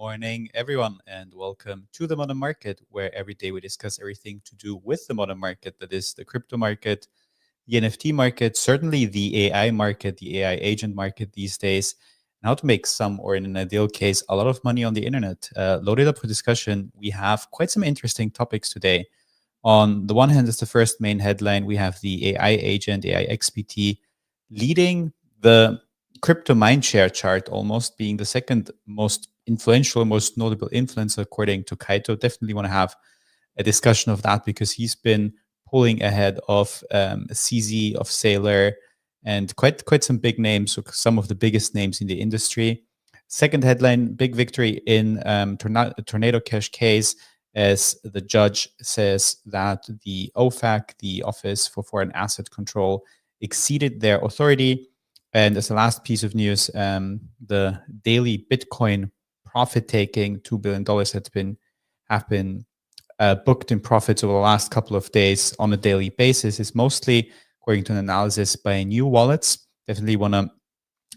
morning, everyone, and welcome to the Modern Market, where every day we discuss everything to do with the modern market, that is the crypto market, the NFT market, certainly the AI market, the AI agent market these days, and how to make some, or in an ideal case, a lot of money on the internet. Loaded up for discussion, we have quite some interesting topics today. On the one hand, is the first main headline. We have the AI agent, AI XPT, leading the crypto mindshare chart, almost being the second most influential, most notable influencer according to Kaito. Definitely want to have a discussion of that because he's been pulling ahead of CZ, of Sailor, and quite some big names, so some of the biggest names in the industry. Second headline, big victory in Tornado Cash case, as the judge says that the OFAC, the Office for Foreign Asset Control, exceeded their authority. And as the last piece of news, the daily Bitcoin profit taking, $2 billion have been booked in profits over the last couple of days on a daily basis, is mostly according to an analysis by New Wallets. Definitely want to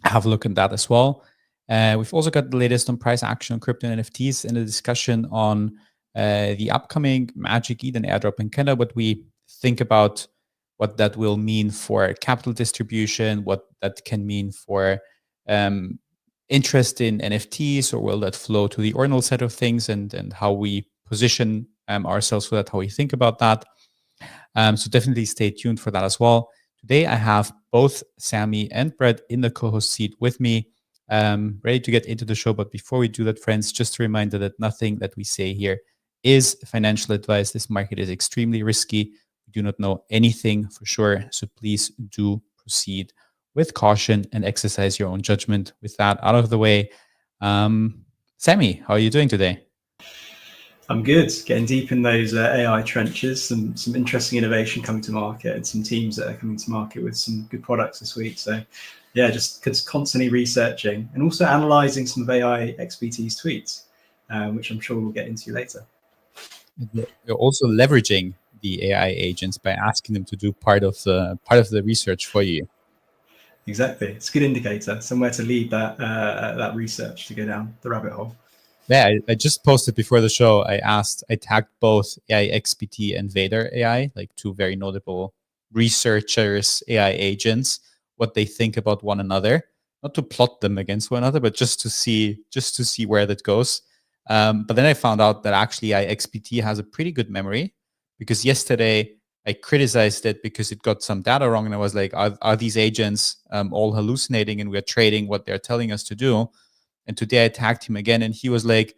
have a look at that as well. We've also got the latest on price action on crypto and NFTs and a discussion on the upcoming Magic Eden airdrop in Canada, what we think about what that will mean for capital distribution, what that can mean for interest in NFTs, or will that flow to the ordinal set of things, and how we position ourselves for that, how we think about that. So definitely stay tuned for that as well. Today I have both Sammy and Brett in the co-host seat with me, ready to get into the show. But before we do that, friends, just a reminder that nothing that we say here is financial advice. This market is extremely risky. We do not know anything for sure, so please do proceed with caution and exercise your own judgment. With that out of the way, Sammy, how are you doing today? I'm good. Getting deep in those AI trenches. Some interesting innovation coming to market, and some teams that are coming to market with some good products this week. So, yeah, just constantly researching and also analyzing some of AI XPT's tweets, which I'm sure we'll get into later. You're also leveraging the AI agents by asking them to do part of the research for you. Exactly, it's a good indicator, somewhere to lead that research to go down the rabbit hole. Yeah, I just posted before the show. I tagged both AI XPT and Vader AI, like two very notable researchers, AI agents, what they think about one another. Not to plot them against one another, but just to see where that goes. But then I found out that actually AI XPT has a pretty good memory, because yesterday I criticized it because it got some data wrong, and I was like, are these agents all hallucinating, and we're trading what they're telling us to do? And today I tagged him again, and he was like,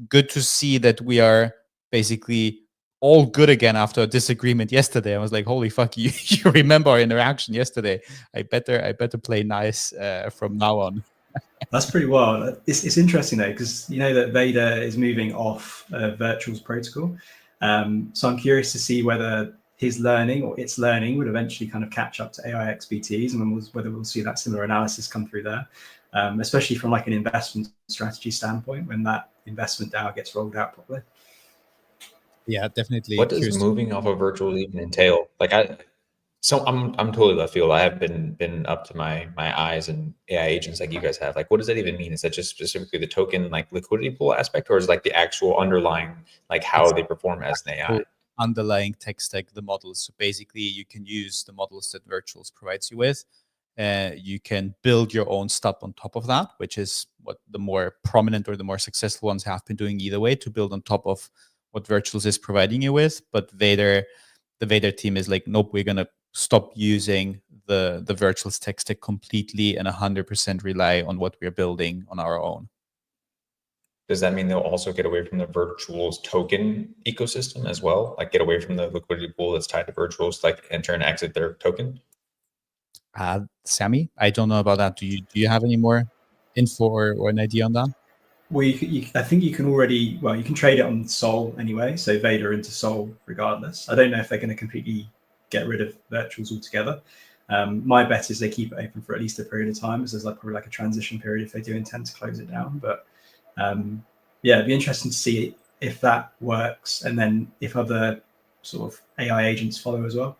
good to see that we are basically all good again after a disagreement yesterday. I was like, holy fuck, you remember our interaction yesterday. I better play nice from now on. That's pretty wild. It's interesting though, because you know that Vader is moving off Virtual's protocol. So I'm curious to see whether his learning or its learning would eventually kind of catch up to AI XPTs, and whether we'll see that similar analysis come through there. Especially from like an investment strategy standpoint, when that investment DAO gets rolled out properly. Yeah, definitely. What does moving off of Virtual even entail? Like I'm totally left field. I have been up to my eyes in AI agents like you guys have. Like, what does that even mean? Is that just specifically the token like liquidity pool aspect, or is it like the actual underlying like how they perform as an AI? Underlying tech stack, the models. So basically, you can use the models that Virtuals provides you with. You can build your own stuff on top of that, which is what the more prominent or the more successful ones have been doing either way, to build on top of what Virtuals is providing you with. But the Vader team is like, nope, we're going to stop using the Virtuals tech stack completely and 100% rely on what we're building on our own. Does that mean they'll also get away from the Virtuals token ecosystem as well? Like get away from the liquidity pool that's tied to Virtuals, like enter and exit their token? Sammy, I don't know about that. Do you have any more info or an idea on that? Well, I think you can already, you can trade it on Sol anyway, so Vader into Sol regardless. I don't know if they're going to completely get rid of Virtuals altogether. My bet is they keep it open for at least a period of time, as there's probably a transition period if they do intend to close it down. But yeah, it'd be interesting to see if that works, and then if other sort of AI agents follow as well.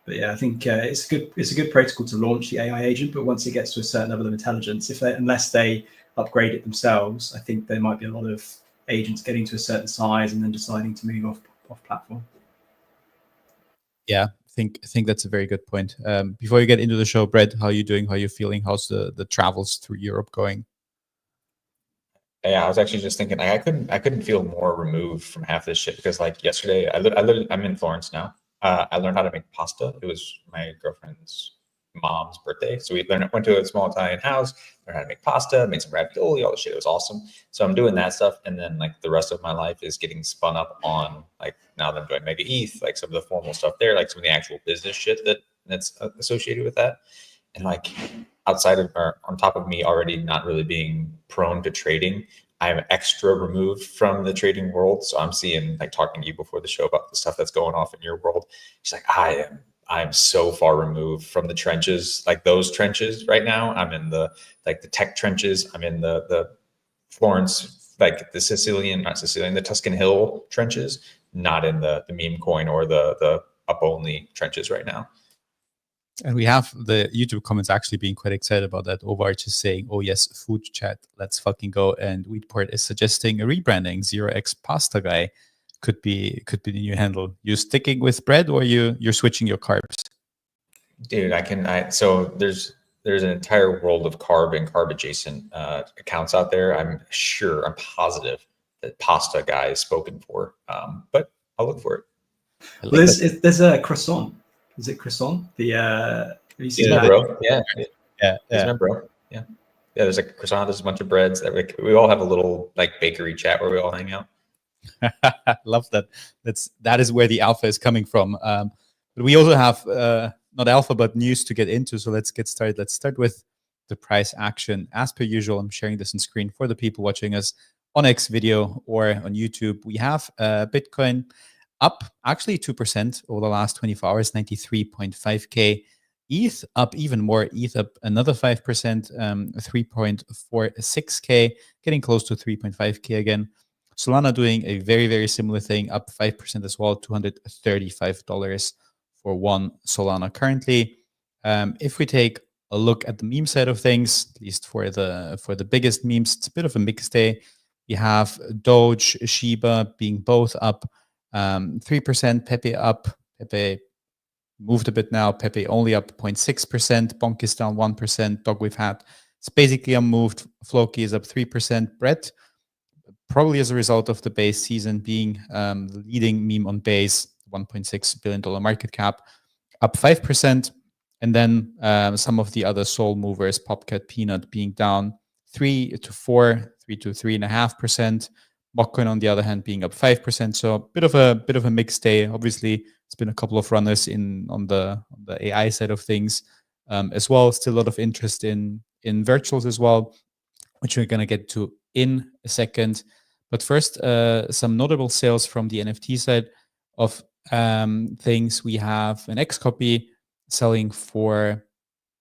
But yeah, I think it's a good protocol to launch the AI agent. But once it gets to a certain level of intelligence, unless they upgrade it themselves, I think there might be a lot of agents getting to a certain size and then deciding to move off platform. Yeah, I think that's a very good point. Before you get into the show, Brett, how are you doing? How are you feeling? How's the travels through Europe going? Yeah, I was actually just thinking I couldn't feel more removed from half this shit because like yesterday I'm in Florence now. I learned how to make pasta. It was my girlfriend's mom's birthday, so went to a small Italian house, learned how to make pasta, made some ravioli, all the shit. It was awesome. So I'm doing that stuff, and then like the rest of my life is getting spun up on like now that I'm doing Mega ETH, like some of the formal stuff there, like some of the actual business shit that's associated with that. And like outside of or on top of me already not really being prone to trading, I'm extra removed from the trading world. So I'm seeing, like talking to you before the show about the stuff that's going off in your world. She's like, I'm so far removed from the trenches, like those trenches right now. I'm in the tech trenches. I'm in the Florence, like the the Tuscan Hill trenches, not in the meme coin or the up only trenches right now. And we have the YouTube comments actually being quite excited about that. Overarch is saying, "Oh yes, food chat, let's fucking go." And Wheatport is suggesting a rebranding. 0x Pasta Guy could be the new handle. You sticking with bread or you're switching your carbs? Dude, so there's an entire world of carb and carb adjacent accounts out there. I'm positive that Pasta Guy is spoken for. But I'll look for it. Well, there's a croissant. Is it croissant? Have you seen that? Bro. Yeah. Yeah. Bro. Yeah. Yeah, there's a croissant, there's a bunch of breads. We all have a little like bakery chat where we all hang out. Love that. That is where the alpha is coming from. But we also have not alpha but news to get into. So let's get started. Let's start with the price action. As per usual, I'm sharing this on screen for the people watching us on X video or on YouTube. We have Bitcoin up actually 2% over the last 24 hours, 93.5K. ETH up even more. ETH up another 5%, 3.46K, getting close to 3.5K again. Solana doing a very, very similar thing, up 5% as well, $235 for one Solana currently. If we take a look at the meme side of things, at least for the biggest memes, it's a bit of a mixed day. We have Doge, Shiba being both up 3%, Pepe up. Pepe moved a bit now. Pepe only up 0.6%. Bonk is down 1%. Dog we've had. It's basically unmoved. Floki is up 3%. Brett, probably as a result of the base season being the leading meme on base, $1.6 billion market cap, up 5%. And then some of the other soul movers, Popcat, Peanut being down 3 to 4, 3 to 3.5%. Mockcoin, on the other hand, being up 5%. So a bit of a mixed day. Obviously, it's been a couple of runners on the AI side of things as well. Still a lot of interest in virtuals as well, which we're going to get to in a second. But first, some notable sales from the NFT side of things. We have an X copy selling for,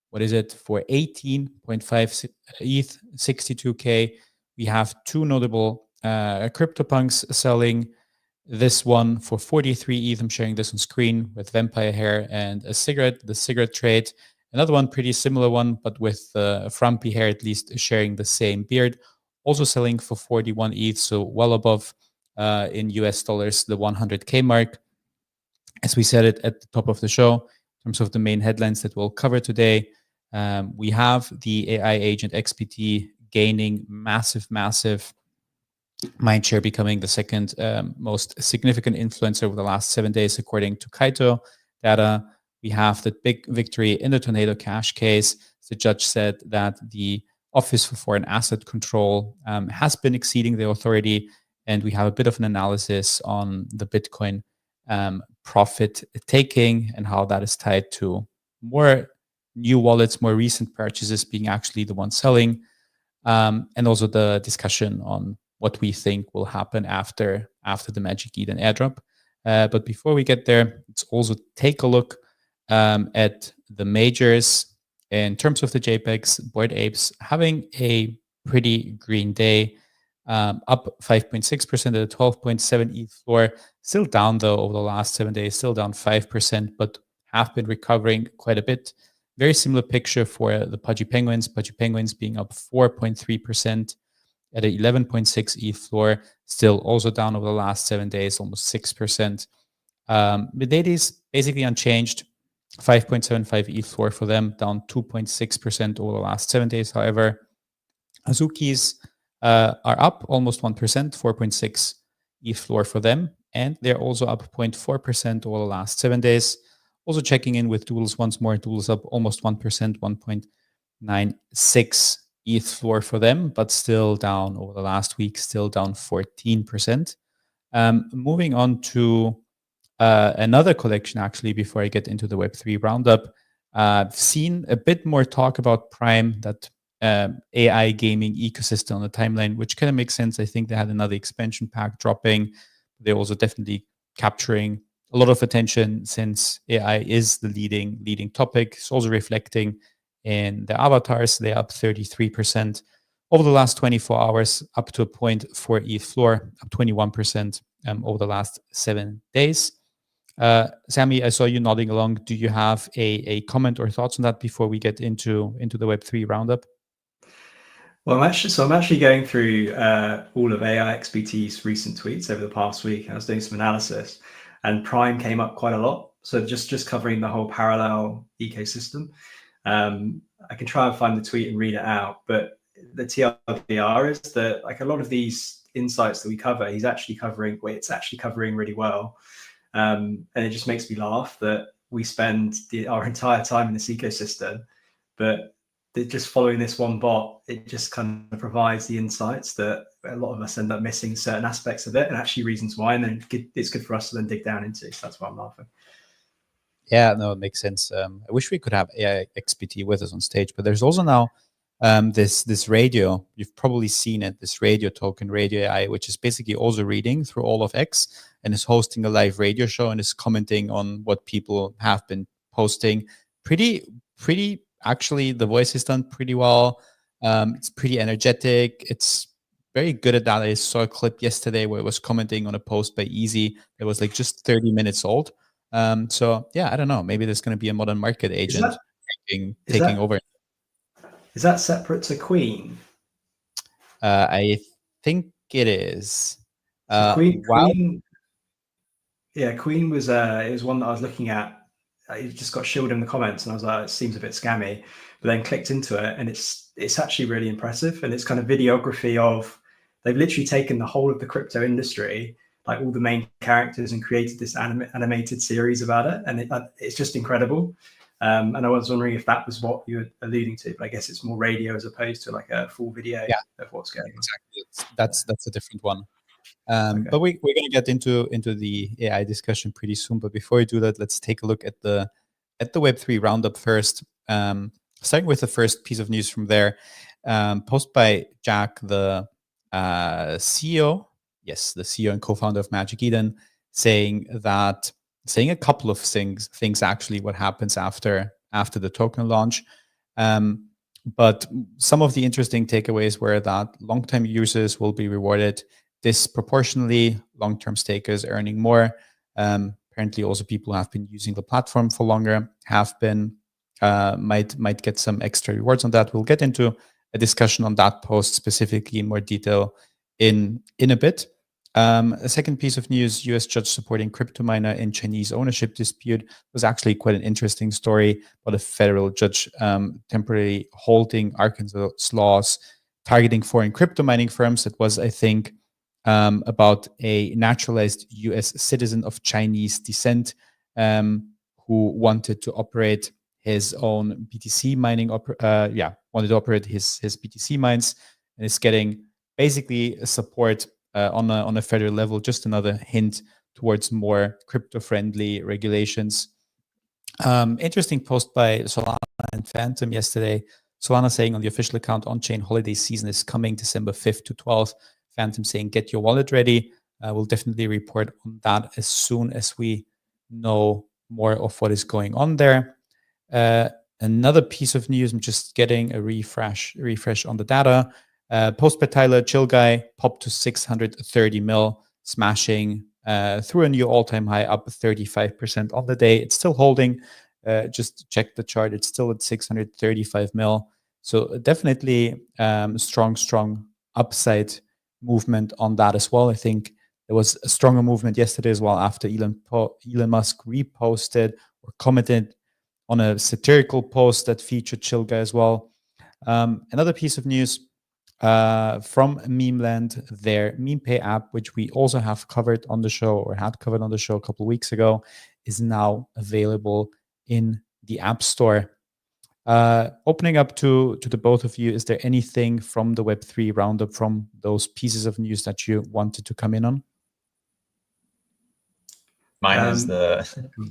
what is it, for 18.5 ETH, 62K. We have two notable CryptoPunks selling. This one for 43 ETH. I'm sharing this on screen with vampire hair and a cigarette, the cigarette trade. Another one, pretty similar one, but with frumpy hair, at least sharing the same beard. Also selling for 41 ETH, so well above in US dollars, the 100K mark. As we said it at the top of the show, in terms of the main headlines that we'll cover today, we have the AI agent XPT gaining massive mindshare, becoming the second most significant influencer over the last 7 days, according to Kaito data. We have the big victory in the Tornado Cash case. The judge said that the Office for Foreign Asset Control has been exceeding the authority, and we have a bit of an analysis on the Bitcoin profit taking and how that is tied to more new wallets, more recent purchases being actually the ones selling, and also the discussion on what we think will happen after the Magic Eden airdrop. But before we get there, let's also take a look at the majors. In terms of the JPEGs, Bored Apes having a pretty green day, up 5.6% at a 12.7 ETH floor. Still down though over the last 7 days, still down 5%, but have been recovering quite a bit. Very similar picture for the Pudgy Penguins. Pudgy Penguins being up 4.3% at an 11.6 ETH floor, still also down over the last 7 days, almost 6%. Mid-80s basically unchanged, 5.75 ETH floor for them, down 2.6% over the last 7 days. However, Azukis are up almost 1%, 4.6 ETH floor for them, and they're also up 0.4% over the last 7 days. Also checking in with Doodles once more. Doodles up almost 1%, 1.96 ETH floor for them, but still down over the last week, still down 14%. Moving on to another collection, actually, before I get into the Web3 roundup. I've seen a bit more talk about Prime, that AI gaming ecosystem on the timeline, which kind of makes sense. I think they had another expansion pack dropping. They're also definitely capturing a lot of attention since AI is the leading topic. It's also reflecting in the avatars. They're up 33% over the last 24 hours, up to a 0.4 ETH floor, up 21% over the last 7 days. Sammy, I saw you nodding along. Do you have a comment or thoughts on that before we get into the Web3 roundup? Well, I'm actually going through all of AIXBT's recent tweets over the past week. I was doing some analysis, and Prime came up quite a lot. So just covering the whole parallel ecosystem. I can try and find the tweet and read it out, but the TLDR is that, like, a lot of these insights that we cover, it's actually covering really well. And it just makes me laugh that we spend our entire time in this ecosystem, but just following this one bot, it just kind of provides the insights that a lot of us end up missing certain aspects of it, and actually reasons why, and then it's good for us to then dig down into. So that's why I'm laughing. Yeah, no, it makes sense. I wish we could have AIXBT with us on stage, but there's also now this radio. You've probably seen it, this radio token, Radio AI, which is basically also reading through all of X and is hosting a live radio show and is commenting on what people have been posting. Pretty. Actually, the voice is done pretty well. It's pretty energetic. It's very good at that. I saw a clip yesterday where it was commenting on a post by Easy. It was like just 30 minutes old. So yeah, I don't know. Maybe there's going to be a modern market agent taking over. Is that separate to Queen? I think it is. So Queen was it was one that I was looking at. It just got shilled in the comments, and I was like, it seems a bit scammy. But then clicked into it, and it's actually really impressive. And it's kind of videography of, they've literally taken the whole of the crypto industry, like all the main characters, and created this animated series about it, and it's just incredible. And I was wondering if that was what you were alluding to, but I guess it's more radio as opposed to like a full video of what's going on. Exactly, that's a different one. Okay. But we're going to get into the AI discussion pretty soon. But before we do that, let's take a look at the Web3 roundup first. Starting with the first piece of news from there, post by Jack, the CEO, the CEO and co-founder of Magic Eden, saying a couple of things actually, what happens after the token launch. But some of the interesting takeaways were that long-term users will be rewarded disproportionately, long-term stakers earning more. Apparently also people who have been using the platform for longer might get some extra rewards on that. We'll get into a discussion on that post specifically in more detail in a bit. A second piece of news, US judge supporting crypto miner in Chinese ownership dispute, was actually quite an interesting story about a federal judge temporarily halting Arkansas laws targeting foreign crypto mining firms. It was, I think, about a naturalized US citizen of Chinese descent who wanted to operate his own BTC mining, wanted to operate his BTC mines, and is getting basically support on a federal level. Just another hint towards more crypto-friendly regulations. Interesting post by Solana and Phantom yesterday. Solana saying on the official account, on-chain holiday season is coming December 5th to 12th. Phantom saying, get your wallet ready. We'll definitely report on that as soon as we know more of what is going on there. Another piece of news, I'm just getting a refresh on the data. Post by Tyler, Chill Guy, popped to 630 mil, smashing through a new all-time high, up 35% on the day. It's still holding Just check the chart; it's still at 635 mil. So definitely strong upside movement on that as well. I think there was a stronger movement yesterday as well after Elon Musk reposted or commented on a satirical post that featured Chill Guy as well. Another piece of news from Memeland, their meme pay app, which we also have covered on the show or had covered on the show a couple of weeks ago, is now available in the App Store. Opening up to the both of you, is there anything from the Web3 Roundup, from those pieces of news that you wanted to come in on? Mine is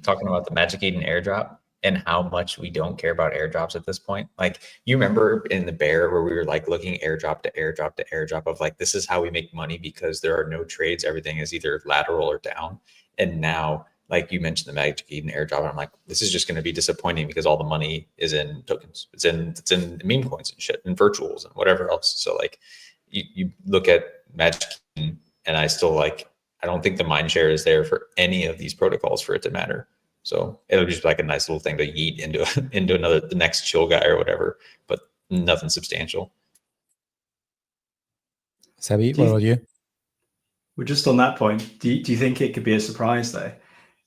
talking about the Magic Eden airdrop and how much we don't care about airdrops at this point. Like, you remember in the bear where we were like looking airdrop to airdrop to airdrop of like, this is how we make money because there are no trades. Everything is either lateral or down. And now, like you mentioned, the Magic Eden airdrop, and I'm like, this is just going to be disappointing because all the money is in tokens. It's in meme coins and shit and virtuals and whatever else. So like, you look at Magic Eden, and I don't think the mindshare is there for any of these protocols for it to matter. So it'll just be like a nice little thing to yeet into the next Chill Guy or whatever, but nothing substantial. Sabi, what about you? Well, just on that point, do you think it could be a surprise though?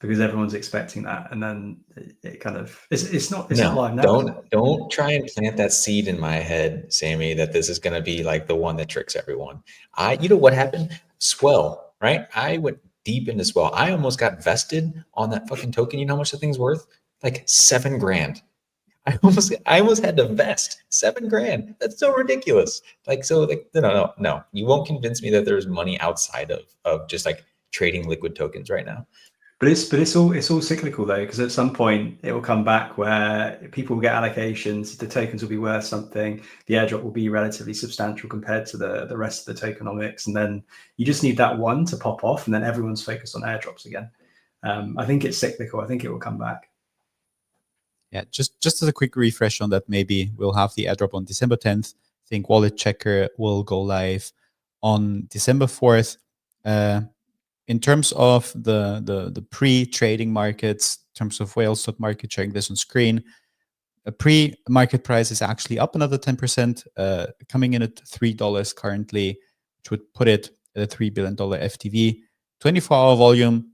Because everyone's expecting that, and then it kind of it's not live now. Don't try and plant that seed in my head, Sammy, that this is going to be like the one that tricks everyone. You know what happened? Swell, right? I went deep into Swell. I almost got vested on that fucking token. You know how much the thing's worth? Like $7,000. I almost had to vest $7,000. That's so ridiculous. Like, so like, no. You won't convince me that there's money outside of just like trading liquid tokens right now. But it's all cyclical though, because at some point it will come back where people will get allocations, the tokens will be worth something, the airdrop will be relatively substantial compared to the rest of the tokenomics, and then you just need that one to pop off, and then everyone's focused on airdrops again. I think it's cyclical. I think it will come back. Yeah, just as a quick refresh on that, maybe we'll have the airdrop on December 10th. I think Wallet Checker will go live on December 4th. In terms of the pre-trading markets, in terms of whale stock market, sharing this on screen, a pre-market price is actually up another 10%, coming in at $3 currently, which would put it at a $3 billion FTV. 24-hour volume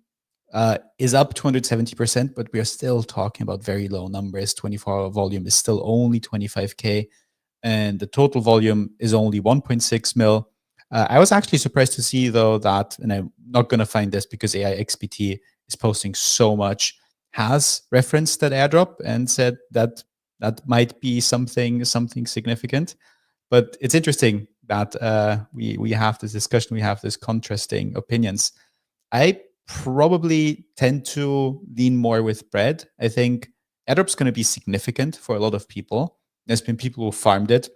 is up 270%, but we are still talking about very low numbers. 24-hour volume is still only 25K, and the total volume is only 1.6 mil. I was actually surprised to see, though, that, and I'm not going to find this because AI XPT is posting so much, has referenced that airdrop and said that that might be something significant. But it's interesting that we have this discussion, we have this contrasting opinions. I probably tend to lean more with Bread. I think airdrop's going to be significant for a lot of people. There's been people who farmed it,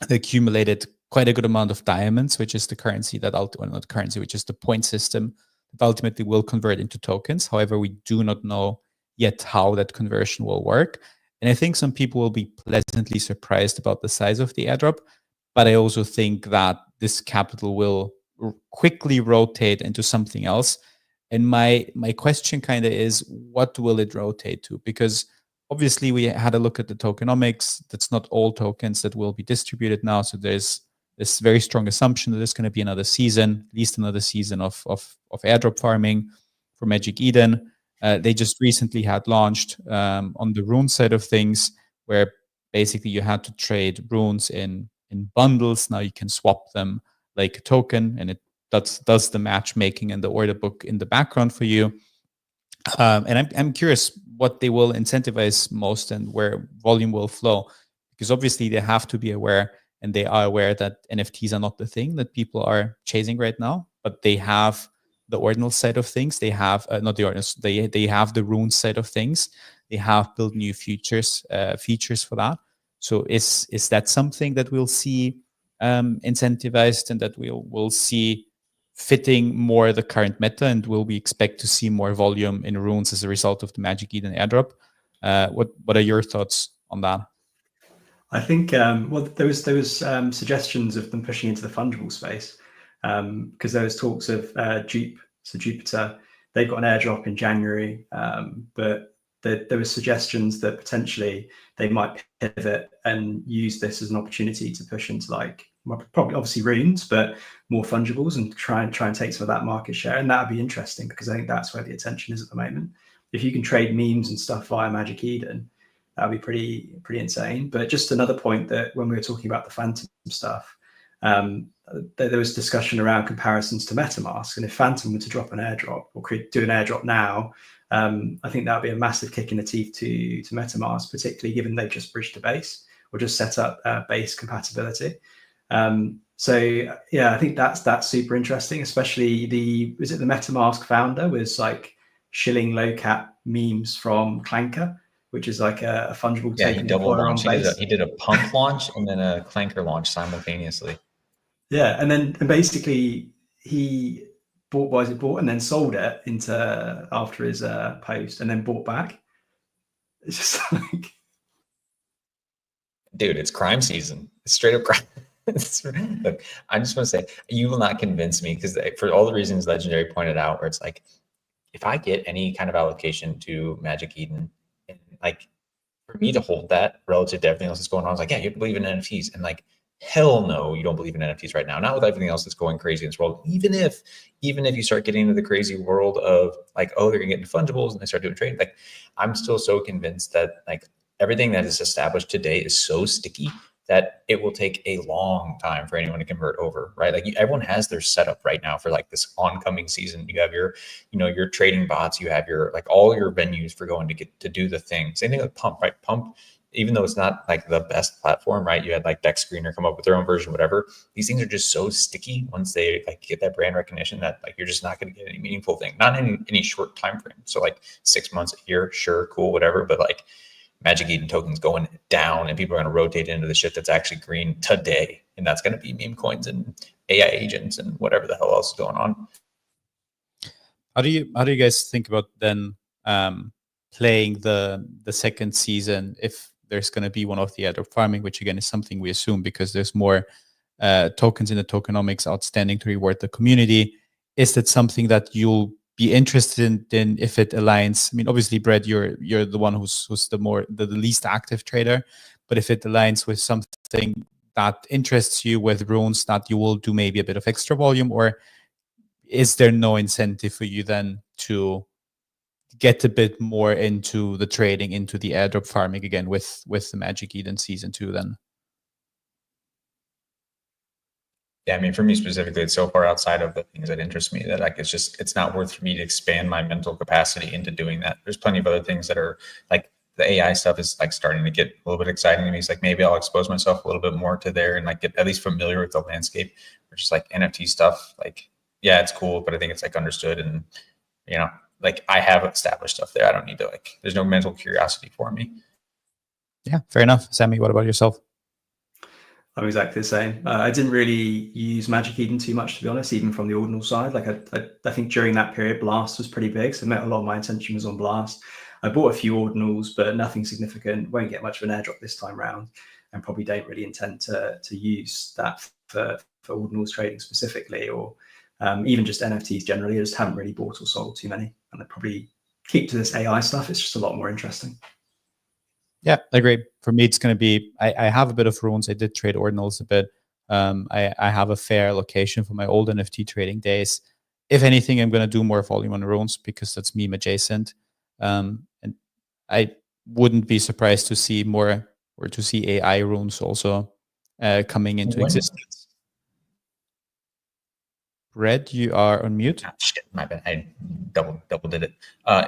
they accumulated quite a good amount of diamonds, which is the currency that not currency, which is the point system that ultimately will convert into tokens. However, we do not know yet how that conversion will work. And I think some people will be pleasantly surprised about the size of the airdrop. But I also think that this capital will quickly rotate into something else. And my question kind of is, what will it rotate to? Because obviously we had a look at the tokenomics. That's not all tokens that will be distributed now. So there's this very strong assumption that there's going to be another season, at least another season of airdrop farming for Magic Eden. They just recently had launched on the rune side of things, where basically you had to trade runes in bundles. Now you can swap them like a token, and it does the matchmaking and the order book in the background for you. And I'm curious what they will incentivize most and where volume will flow, because obviously they have to be aware, and they are aware that NFTs are not the thing that people are chasing right now, but they have the ordinal side of things. They have not the ordinal, they have the rune side of things. They have built new features for that. So is that something that we'll see incentivized, and that we'll see fitting more the current meta, and will we expect to see more volume in runes as a result of the Magic Eden airdrop? What are your thoughts on that? I think there was suggestions of them pushing into the fungible space, because there was talks of Jupiter. They've got an airdrop in January, but there were suggestions that potentially they might pivot and use this as an opportunity to push into like probably obviously runes, but more fungibles, and try and take some of that market share. And that would be interesting because I think that's where the attention is at the moment. If you can trade memes and stuff via Magic Eden, that would be pretty insane. But just another point, that when we were talking about the Phantom stuff, there was discussion around comparisons to MetaMask, and if Phantom were to drop an airdrop or do an airdrop now, I think that would be a massive kick in the teeth to MetaMask, particularly given they've just bridged the base or just set up base compatibility. So yeah, I think that's super interesting, especially the MetaMask founder was like shilling low cap memes from Clanker, which is like a fungible token. He double launched. He did a pump launch and then a Clanker launch simultaneously. Yeah, and basically he bought and then sold it into after his post, and then bought back. It's just like, dude, it's crime season. It's straight up crime. Look, I just want to say, you will not convince me, because for all the reasons Legendary pointed out, where it's like, if I get any kind of allocation to Magic Eden, and like for me to hold that relative to everything else that's going on, I was like, yeah, you believe in NFTs, and like, hell no, you don't believe in NFTs right now. Not with everything else that's going crazy in this world. Even if you start getting into the crazy world of like, oh, they're gonna get into fungibles and they start doing trading, like, I'm still so convinced that like everything that is established today is so sticky that it will take a long time for anyone to convert over, right? Like everyone has their setup right now for like this oncoming season. You have your, your trading bots, you have your, like all your venues for going to get to do the thing. Same thing with Pump, right? Pump, even though it's not like the best platform, right? You had like Deck Screener come up with their own version, whatever. These things are just so sticky once they like get that brand recognition that like you're just not going to get any meaningful thing, not in any short time frame. So like 6 months, a year, sure, cool, whatever. But like Magic Eden tokens going down, and people are going to rotate into the shit that's actually green today, and that's going to be meme coins and AI agents and whatever the hell else is going on. How do you guys think about then playing the second season if there's going to be one of the airdrop farming, which again is something we assume because there's more tokens in the tokenomics outstanding to reward the community? Is that something that you'll be interested in if it aligns? I mean, obviously, Brett, you're the one who's the least active trader, but if it aligns with something that interests you with runes, that you will do maybe a bit of extra volume, or is there no incentive for you then to get a bit more into the trading, into the airdrop farming again with the Magic Eden Season 2 then? Yeah, I mean, for me specifically, it's so far outside of the things that interest me that like it's not worth for me to expand my mental capacity into doing that. There's plenty of other things that are like the AI stuff is like starting to get a little bit exciting to me. It's like maybe I'll expose myself a little bit more to there and like get at least familiar with the landscape, or just like NFT stuff. Like, yeah, it's cool, but I think it's like understood, and like I have established stuff there. I don't need to like. There's no mental curiosity for me. Yeah, fair enough. Sammy, what about yourself? I'm exactly the same. I didn't really use Magic Eden too much, to be honest, even from the ordinal side. Like I think during that period, Blast was pretty big, so a lot of my attention was on Blast. I bought a few ordinals, but nothing significant. Won't get much of an airdrop this time round, and probably don't really intend to use that for ordinals trading specifically, or even just NFTs generally. I just haven't really bought or sold too many, and I probably keep to this AI stuff. It's just a lot more interesting. Yeah, I agree. For me, it's going to be, I have a bit of runes. I did trade ordinals a bit. I have a fair allocation for my old NFT trading days. If anything, I'm going to do more volume on runes because that's meme adjacent. And I wouldn't be surprised to see more, or to see AI runes also coming into existence. Red, you are on mute. Oh, shit, my bad. I double did it.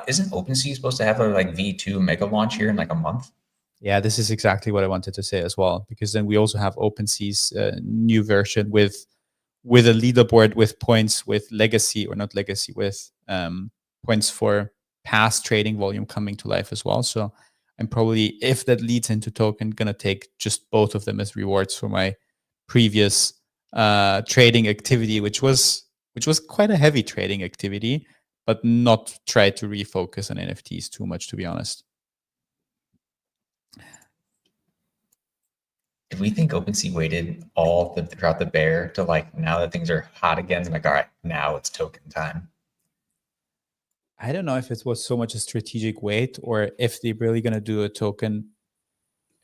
Isn't OpenSea supposed to have a like V2 mega launch here in like a month? Yeah, this is exactly what I wanted to say as well, because then we also have OpenSea's new version with a leaderboard with points with legacy, or not legacy, with points for past trading volume coming to life as well. So I'm probably, if that leads into token, gonna take just both of them as rewards for my previous trading activity, which was quite a heavy trading activity, but not try to refocus on NFTs too much, to be honest. Do we think OpenSea waited throughout the bear to like, now that things are hot again, like, all right, now it's token time? I don't know if it was so much a strategic weight or if they're really going to do a token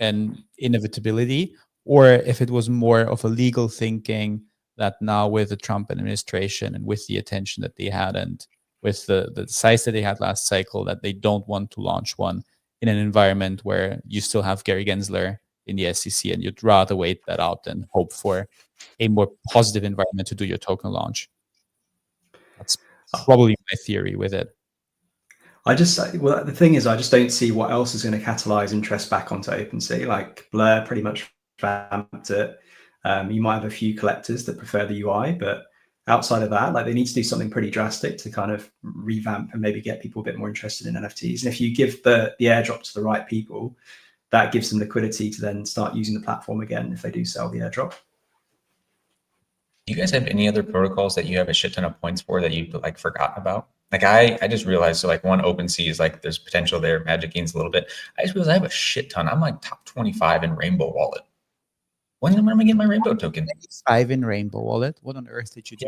and inevitability, or if it was more of a legal thinking that now with the Trump administration and with the attention that they had and with the size that they had last cycle, that they don't want to launch one in an environment where you still have Gary Gensler in the SEC, and you'd rather wait that out than hope for a more positive environment to do your token launch. That's probably my theory with it. Well, the thing is, I just don't see what else is going to catalyze interest back onto OpenSea. Like Blur pretty much vamped it. You might have a few collectors that prefer the UI, but outside of that, like they need to do something pretty drastic to kind of revamp and maybe get people a bit more interested in NFTs. And if you give the airdrop to the right people, that gives them liquidity to then start using the platform again if they do sell the airdrop. Do you guys have any other protocols that you have a shit ton of points for that you've like forgotten about? Like I just realized, so like one OpenSea is like there's potential there. Magic gains a little bit. I just realized I have a shit ton. I'm like top 25 in Rainbow Wallet. When am I gonna get my Rainbow token? 5 in Rainbow Wallet. What on earth did you do?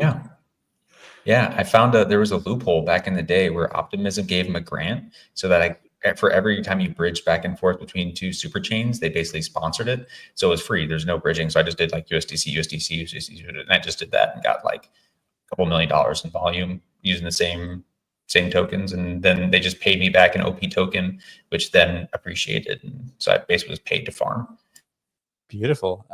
Yeah. I found there was a loophole back in the day where Optimism gave them a grant so that for every time you bridge back and forth between two super chains, they basically sponsored it. So it was free. There's no bridging. So I just did like USDC, and I just did that and got like a couple $1 million in volume using the same tokens. And then they just paid me back an OP token, which then appreciated. And so I basically was paid to farm. Beautiful.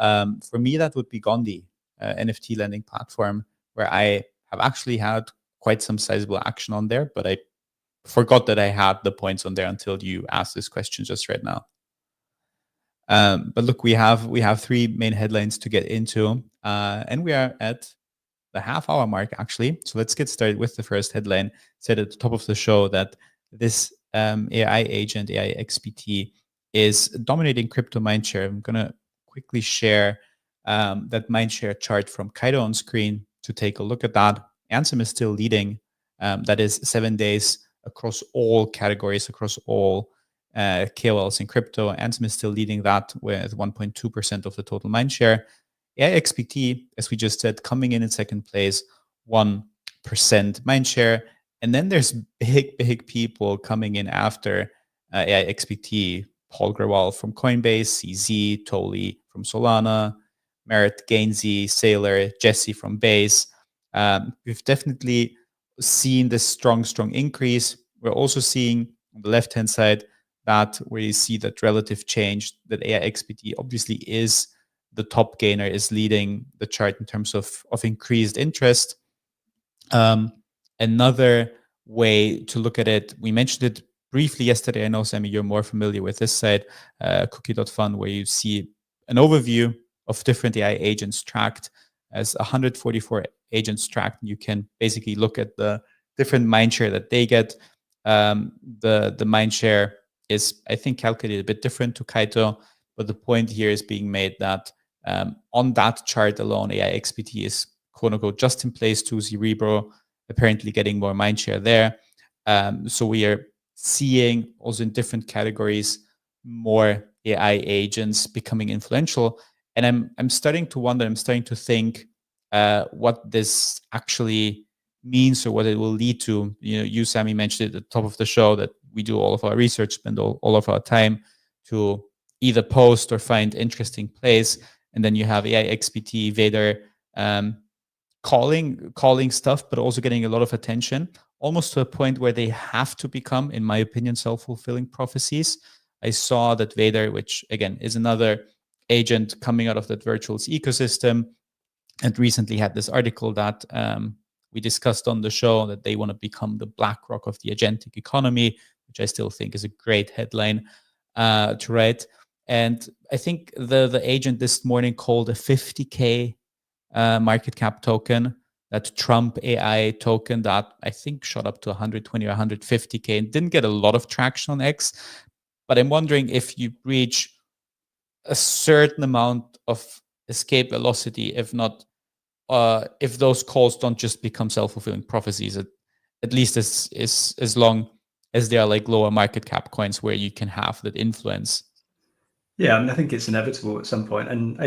For me, that would be Gondi, NFT lending platform, where I have actually had quite some sizable action on there, but I forgot that I had the points on there until you asked this question just right now. But look, we have 3 main headlines to get into, and we are at the half-hour mark actually. So let's get started with the first headline. Said at the top of the show that this AI agent, AI XPT, is dominating crypto mindshare. I'm gonna quickly share that mindshare chart from Kaido on screen to take a look at that. Ansem is still leading. That is 7 days across all categories, across all KOLs in crypto. Ansem is still leading that with 1.2% of the total mindshare. AI XPT, as we just said, coming in second place, 1% mindshare. And then there's big people coming in after AI XPT. Paul Grewal from Coinbase, CZ, Toli from Solana, Merritt, Gainsey, Sailor, Jesse from Base. We've definitely seen this strong increase. We're also seeing on the left-hand side that where you see that relative change, that AI XPT obviously is the top gainer, is leading the chart in terms of increased interest. Another way to look at it, we mentioned it briefly yesterday. I know, Sammy, you're more familiar with this site, cookie.fun, where you see an overview of different AI agents tracked as 144 agents tracked. You can basically look at the different mindshare that they get. The mindshare is, I think, calculated a bit different to Kaito, but the point here is being made that on that chart alone, AI XPT is quote unquote just in place to Cerebro, apparently getting more mindshare there. So we are seeing also in different categories more AI agents becoming influential. And I'm starting to wonder, I'm starting to think what this actually means or what it will lead to. You know, you, Sammy, mentioned at the top of the show that we do all of our research, spend all of our time to either post or find interesting plays. And then you have AI XPT, Vader, calling stuff, but also getting a lot of attention, almost to a point where they have to become, in my opinion, self-fulfilling prophecies. I saw that Vader, which again is another agent coming out of that virtuals ecosystem, and recently had this article that we discussed on the show, that they want to become the BlackRock of the agentic economy, which I still think is a great headline to write. And I think the agent this morning called a 50K market cap token, that Trump AI token that I think shot up to 120 or 150K and didn't get a lot of traction on X. But I'm wondering if you reach a certain amount of escape velocity, if not, if those calls don't just become self-fulfilling prophecies, at least as long as they are like lower market cap coins where you can have that influence. Yeah, I think it's inevitable at some point. And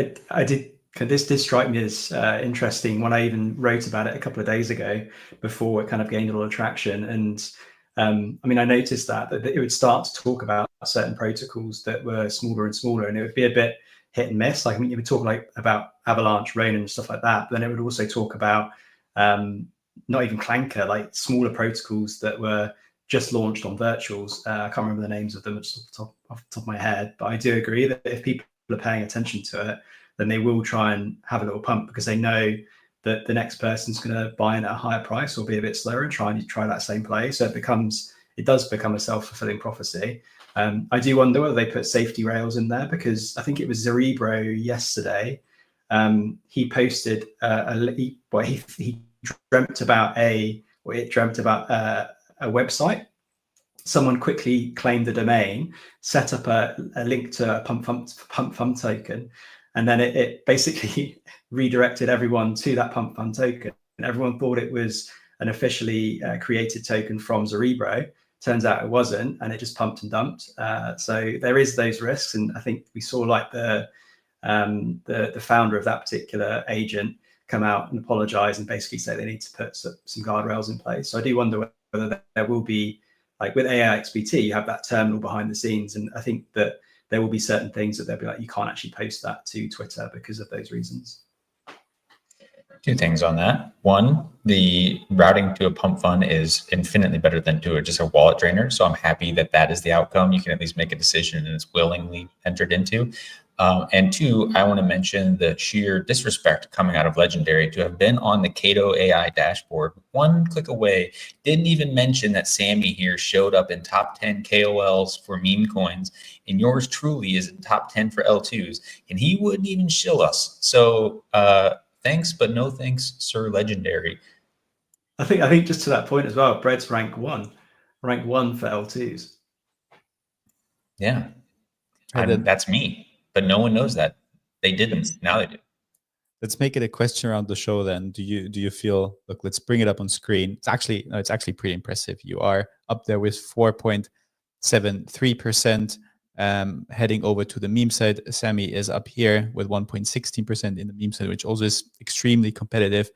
this did strike me as interesting when I even wrote about it a couple of days ago before it kind of gained a lot of traction. And I mean, I noticed that it would start to talk about certain protocols that were smaller and smaller, and it would be a bit hit and miss. Like, I mean, you would talk like about Avalanche, Ronin, and stuff like that, but then it would also talk about not even Clanker, like smaller protocols that were just launched on virtuals. I can't remember the names of them just off the top of my head, but I do agree that if people are paying attention to it, then they will try and have a little pump, because they know that the next person's going to buy in at a higher price or be a bit slower and try that same play. So it does become a self-fulfilling prophecy. I do wonder whether they put safety rails in there, because I think it was Cerebro yesterday. He posted he dreamt about a website. Someone quickly claimed the domain, set up a link to a pump fund token, and then it basically redirected everyone to that pump fund token. And everyone thought it was an officially created token from Cerebro. Turns out it wasn't, and it just pumped and dumped. So there is those risks, and I think we saw like the founder of that particular agent come out and apologize and basically say they need to put some guardrails in place. So I do wonder whether there will be, like with AI XBT, you have that terminal behind the scenes, and I think that there will be certain things that they'll be like, you can't actually post that to Twitter because of those reasons. Two things on that. One, the routing to a pump fund is infinitely better than to just a wallet drainer. So I'm happy that that is the outcome. You can at least make a decision and it's willingly entered into. And two, I want to mention the sheer disrespect coming out of Legendary to have been on the Cato AI dashboard, one click away, didn't even mention that Sammy here showed up in top 10 KOLs for meme coins, and yours truly is in top 10 for L2s, and he wouldn't even shill us. So thanks, but no thanks, Sir Legendary. I think just to that point as well, Bread's rank one for L2s. Yeah, that's me. But no one knows that. They didn't. Now they do. Let's make it a question around the show then. Do you feel, look, let's bring it up on screen. It's actually pretty impressive. You are up there with 4.73%, heading over to the meme side. Sammy is up here with 1.16% in the meme side, which also is extremely competitive.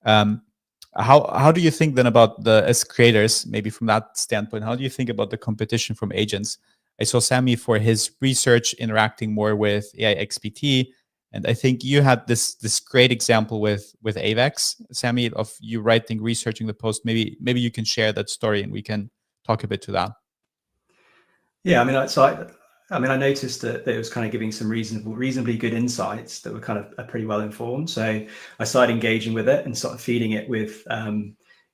How do you think then about as creators, maybe from that standpoint, how do you think about the competition from agents? I saw Sammy for his research interacting more with AI XPT, and I think you had this great example with AVAX, Sammy, of you researching the post. Maybe you can share that story and we can talk a bit to that. Yeah, I mean, I noticed that it was kind of giving some reasonably good insights that were kind of pretty well informed. So I started engaging with it and sort of feeding it with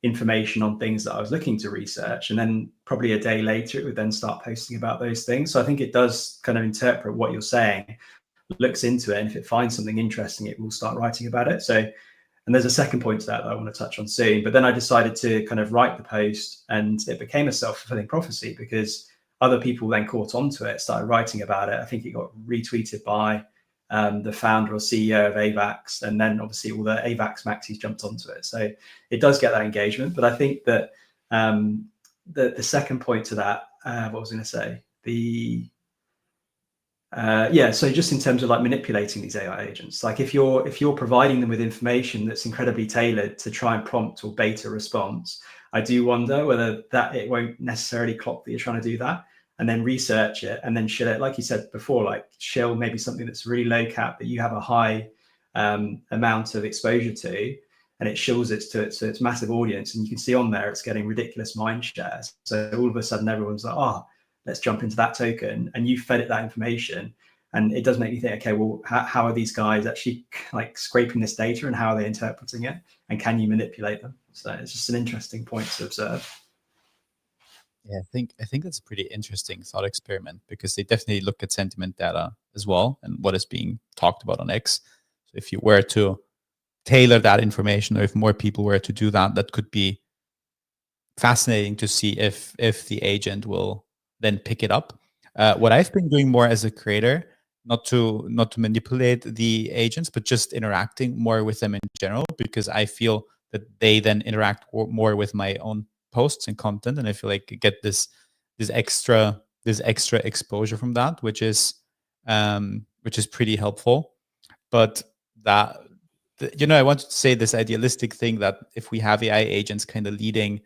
information on things that I was looking to research. And then probably a day later, it would then start posting about those things. So I think it does kind of interpret what you're saying, looks into it, and if it finds something interesting, it will start writing about it. So, and there's a second point to that I want to touch on soon. But then I decided to kind of write the post, and it became a self-fulfilling prophecy because other people then caught on to it, started writing about it. I think it got retweeted by the founder or CEO of AVAX, and then obviously all the AVAX maxis jumped onto it. So it does get that engagement. But I think that the second point to that, what was I going to say? So just in terms of like manipulating these AI agents, like if you're providing them with information that's incredibly tailored to try and prompt or bait a response, I do wonder whether that it won't necessarily clock that you're trying to do that, and then research it and then shill it, like you said before, like shill maybe something that's really low cap that you have a high amount of exposure to, and it shills it to its massive audience, and you can see on there it's getting ridiculous mind shares. So all of a sudden everyone's like, oh, let's jump into that token, and you fed it that information. And it does make me think, okay, well, how are these guys actually like scraping this data, and how are they interpreting it, and can you manipulate them? So it's just an interesting point to observe. Yeah, I think that's a pretty interesting thought experiment, because they definitely look at sentiment data as well and what is being talked about on X. So if you were to tailor that information, or if more people were to do that, that could be fascinating to see if the agent will then pick it up. What I've been doing more as a creator, not to manipulate the agents, but just interacting more with them in general, because I feel that they then interact more with my own posts and content, and I feel like I get this extra exposure from that, which is pretty helpful. But that, I wanted to say this idealistic thing that if we have AI agents kind of leading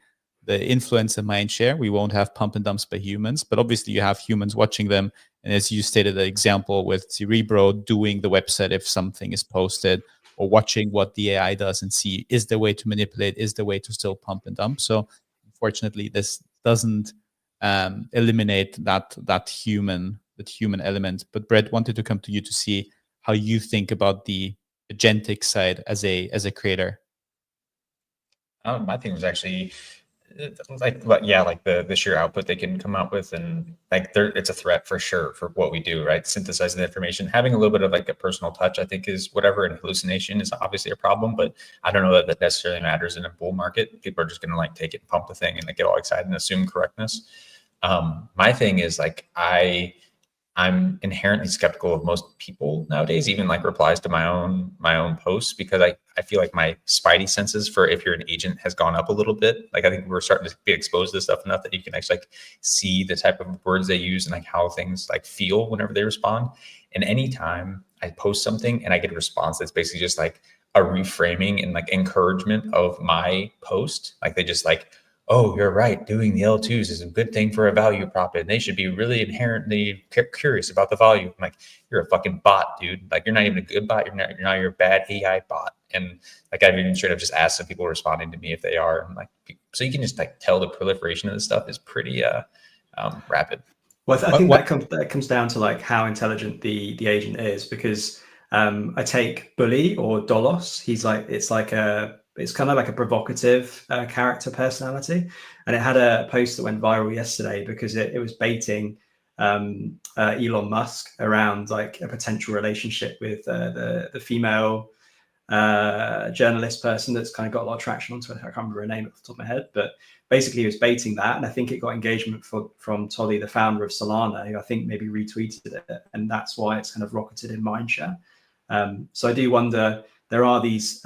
the influencer mindshare. We won't have pump and dumps by humans, but obviously you have humans watching them. And as you stated, the example with Cerebro doing the website if something is posted, or watching what the AI does and see, is there a way to manipulate, is there a way to still pump and dump? So unfortunately, this doesn't eliminate that human element. But Brett, wanted to come to you to see how you think about the agentic side as a creator. My thing was actually like the sheer output they can come out with, and like it's a threat for sure for what we do, right? Synthesizing the information, having a little bit of like a personal touch, I think is whatever. And hallucination is obviously a problem, but I don't know that that necessarily matters in a bull market. People are just going to like take it and pump the thing and like get all excited and assume correctness. My thing is like I'm inherently skeptical of most people nowadays, even like replies to my own posts, because I feel like my spidey senses for if you're an agent has gone up a little bit. Like I think we're starting to be exposed to this stuff enough that you can actually like see the type of words they use and like how things like feel whenever they respond. And anytime I post something and I get a response that's basically just like a reframing and like encouragement of my post, like they just like, oh, you're right, doing the L2s is a good thing for a value prop, and they should be really inherently curious about the value. I'm like, you're a fucking bot, dude. Like, you're not even a good bot. You're a bad AI bot. And like, I've even straight up just asked some people responding to me if they are. And like, so you can just like tell the proliferation of this stuff is pretty rapid. Well, I think that comes down to like how intelligent the agent is, because I take Bully or Dolos. It's kind of like a provocative character personality. And it had a post that went viral yesterday because it was baiting Elon Musk around like a potential relationship with the female journalist person that's kind of got a lot of traction on Twitter. I can't remember her name off the top of my head, but basically he was baiting that. And I think it got engagement from Tolly, the founder of Solana, who I think maybe retweeted it. And that's why it's kind of rocketed in mindshare. So I do wonder, there are these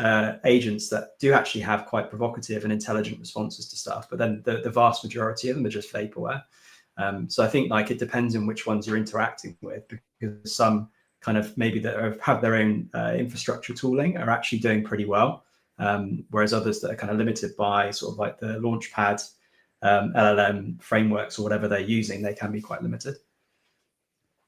agents that do actually have quite provocative and intelligent responses to stuff, but then the vast majority of them are just vaporware. So I think like it depends on which ones you're interacting with, because some kind of maybe that have their own infrastructure tooling are actually doing pretty well, whereas others that are kind of limited by sort of like the Launchpad LLM frameworks or whatever they're using, they can be quite limited.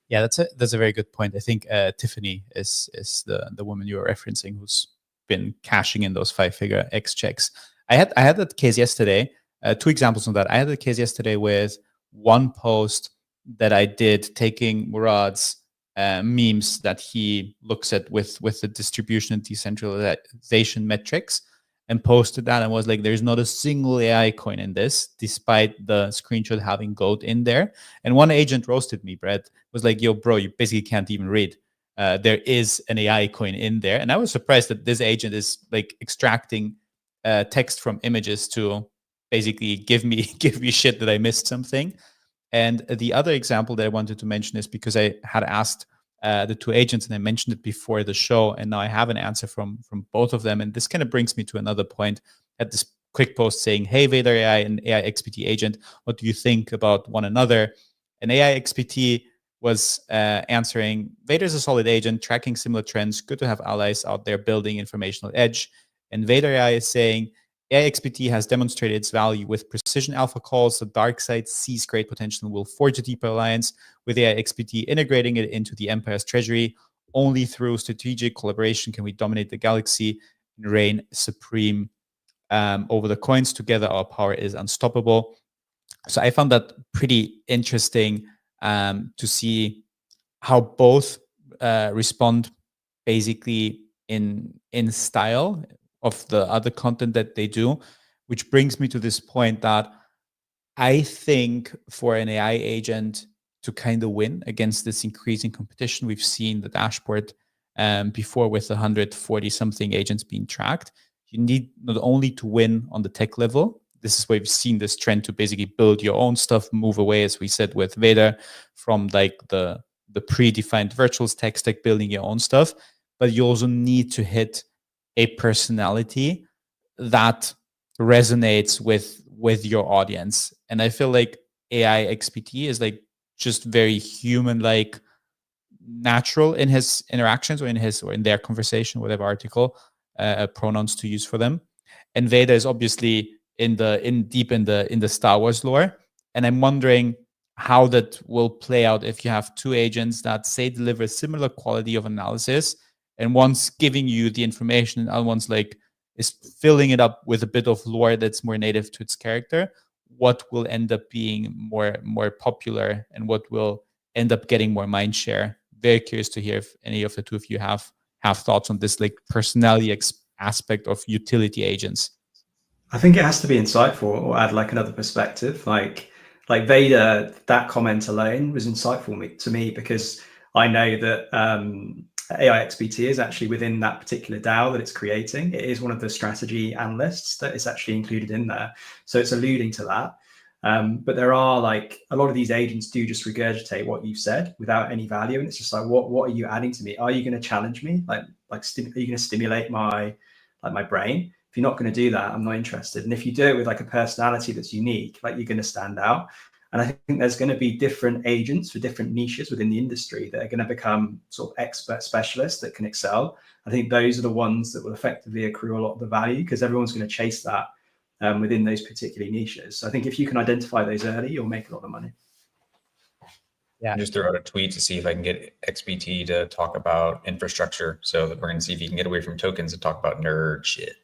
Yeah, that's a very good point. I think Tiffany is the woman you were referencing, who's been cashing in those 5-figure X checks. I had that case yesterday. 2 examples of that. I had the case yesterday with one post that I did taking Murad's memes that he looks at with the distribution and decentralization metrics, and posted that and was like, there's not a single AI coin in this, despite the screenshot having gold in there. And one agent roasted me, Brett, was like, yo, bro, you basically can't even read. There is an AI coin in there. And I was surprised that this agent is like extracting text from images to basically give me shit that I missed something. And the other example that I wanted to mention is because I had asked the 2 agents, and I mentioned it before the show, and now I have an answer from both of them. And this kind of brings me to another point. At this quick post saying, hey, Vader AI and AI XPT agent, what do you think about one another? And AI XPT was answering, Vader's a solid agent, tracking similar trends, good to have allies out there building informational edge. And Vader AI is saying, AI XPT has demonstrated its value with precision alpha calls. The dark side sees great potential and will forge a deeper alliance with AI XPT, integrating it into the Empire's treasury. Only through strategic collaboration can we dominate the galaxy and reign supreme over the coins. Together, our power is unstoppable. So I found that pretty interesting to see how both respond basically in style of the other content that they do, which brings me to this point that I think for an AI agent to kind of win against this increasing competition, we've seen the dashboard before with 140 something agents being tracked. You need not only to win on the tech level. This is where we've seen this trend to basically build your own stuff, move away, as we said with Vader, from like the predefined virtuals tech stack, building your own stuff. But you also need to hit a personality that resonates with your audience. And I feel like AI XPT is like just very human, like natural in his interactions or in their conversation, whatever article pronouns to use for them. And Veda is obviously deep in the Star Wars lore. And I'm wondering how that will play out if you have two agents that say deliver similar quality of analysis, and one's giving you the information and other one's like is filling it up with a bit of lore that's more native to its character. What will end up being more popular and what will end up getting more mind share? Very curious to hear if any of the two of you have thoughts on this like personality aspect of utility agents. I think it has to be insightful or add like another perspective. Like Vader, that comment alone was insightful to me because I know that AI XBT is actually within that particular DAO that it's creating. It is one of the strategy analysts that is actually included in there. So it's alluding to that. But there are like a lot of these agents do just regurgitate what you've said without any value. And it's just like, what are you adding to me? Are you going to challenge me? Are you going to stimulate my brain? If you're not going to do that, I'm not interested. And if you do it with like a personality that's unique, like you're going to stand out. And I think there's going to be different agents for different niches within the industry that are going to become sort of expert specialists that can excel. I think those are the ones that will effectively accrue a lot of the value because everyone's going to chase that within those particular niches. So I think if you can identify those early, you'll make a lot of money. Yeah. Just throw out a tweet to see if I can get XBT to talk about infrastructure. So that we're going to see if you can get away from tokens and talk about nerd shit.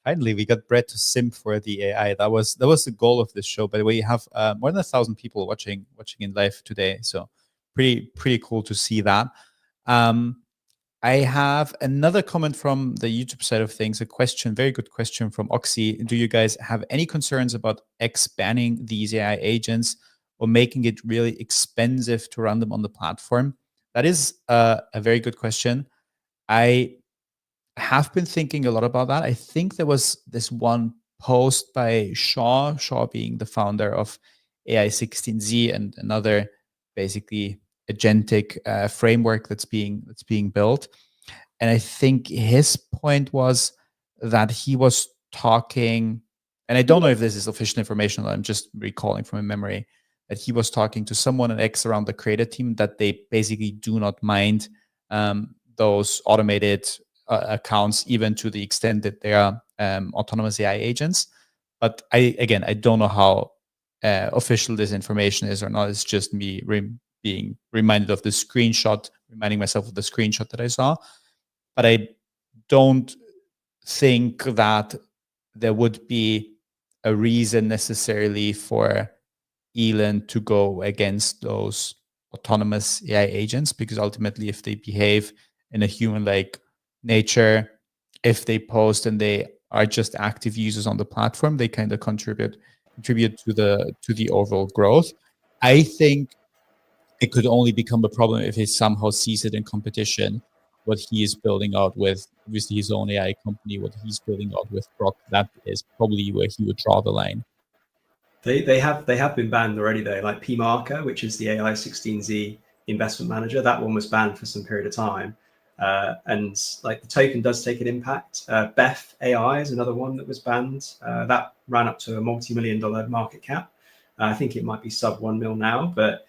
Finally, we got Brett to simp for the AI. That was the goal of this show. By the way, you have more than 1,000 people watching in live today. So pretty cool to see that. I have another comment from the YouTube side of things. A question, very good question from Oxy. Do you guys have any concerns about expanding these AI agents or making it really expensive to run them on the platform? That is a very good question. I have been thinking a lot about that. I think there was this one post by Shaw being the founder of AI16Z and another basically agentic framework that's being built. And I think his point was that he was talking, and I don't know if this is official information, I'm just recalling from a memory, that he was talking to someone at X around the creator team that they basically do not mind those automated accounts, even to the extent that they are autonomous AI agents. But I don't know how official this information is or not. It's just me being reminded of the screenshot, reminding myself of the screenshot that I saw. But I don't think that there would be a reason necessarily for Elon to go against those autonomous AI agents, because ultimately, if they behave in a human-like nature, if they post and they are just active users on the platform, they kind of contribute to the overall growth. I think it could only become a problem if he somehow sees it in competition. What he is building out with, obviously his own AI company, what he's building out with Grok, that is probably where he would draw the line. They have been banned already though, like PMarker, which is the AI16Z investment manager. That one was banned for some period of time. And like the token does take an impact. Beth AI is another one that was banned. That ran up to a multi-million-dollar market cap. I think it might be sub 1 mil now, but